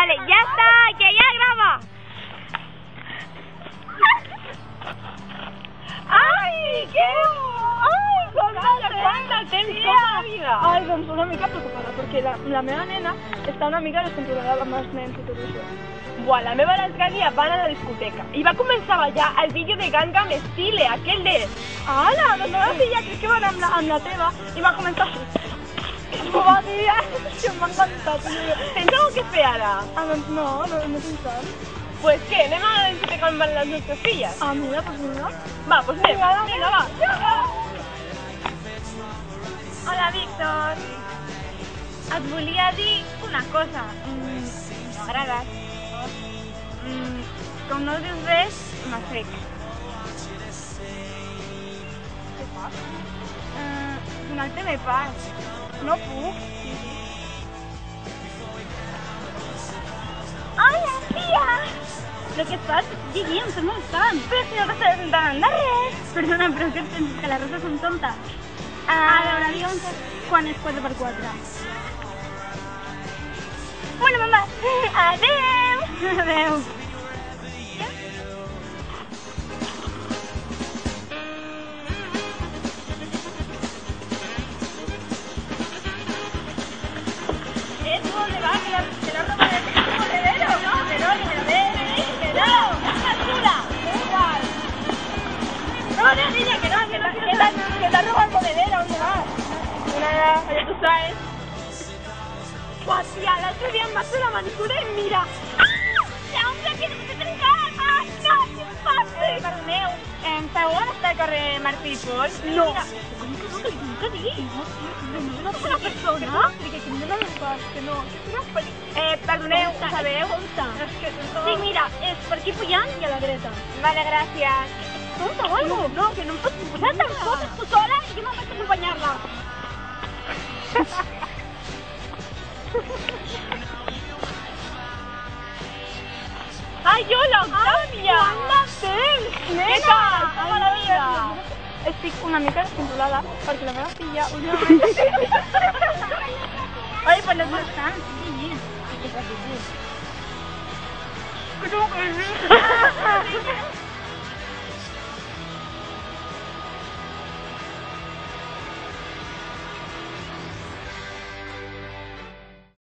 Vale, ya está, que ya graba. ¡Ay, qué! ¡Ai, quanta temps, com la vida! Ai, doncs una mica preocupada, perquè la meva nena està una mica descontrolada amb els nens i tot això. Buah, la meva l'altre dia va anar a la discoteca i va començar a ballar el vídeo de Gangnam Style, aquell de... Ala, doncs la meva filla crec que va anar amb la teva i va començar així. M'ho va dir, que m'ha encantat. Tens alguna que fer ara? Ah, doncs no tinc tant. Pues què, anem a la discoteca on van les nostres filles? Ah, mira, doncs mira. Va, pues anem. Vinga, va. Hola, Víctor. Et volia dir una cosa. M'agrades. Com no dius res, m'afec. Què fas? Donar el primer pas. No puc. Hola, tia! Però què et fas? Digui, em estàs molestant. Però si no t'estàs entrant de res. Perdona, però què et penses, que les roses són tontes? A veure, digue'm quan és 4x4. Bueno, mamà, adeu! Adeu. ¿Tú dónde vas? ¿Que la ropa de tu corredero? No, que no, que me lo debes, que no. ¡Esta chula! ¡Igual! No, niña, que no quiero. Que te has robado el monedero, ¿dónde vas? Nada, ya tú sabes. Buah, tía, l'altre dia em vaig fer la manicura i mira. Ah, hombre, que no m'he trencat! Ai, no, què em passa? Perdoneu, sabeu on està el carrer Martí i Pol? No. Com que no, que li tinc que dir? No és una persona? Que em dóna un pas, que no. Perdoneu, ho sabeu? Sí, mira, és per aquí pujant i a la dreta. Vale, gràcies. Tonta o algo? No, que no em pots posar tan coses tu sola i jo no vaig acompanyar-la. Ai, hola, Octavia! Quant de temps, nena! Què tal? Com va la vida? Estic una mica descontrolada perquè la meva filla últimament... Ai, pues no és tant, sí. Creo que sí.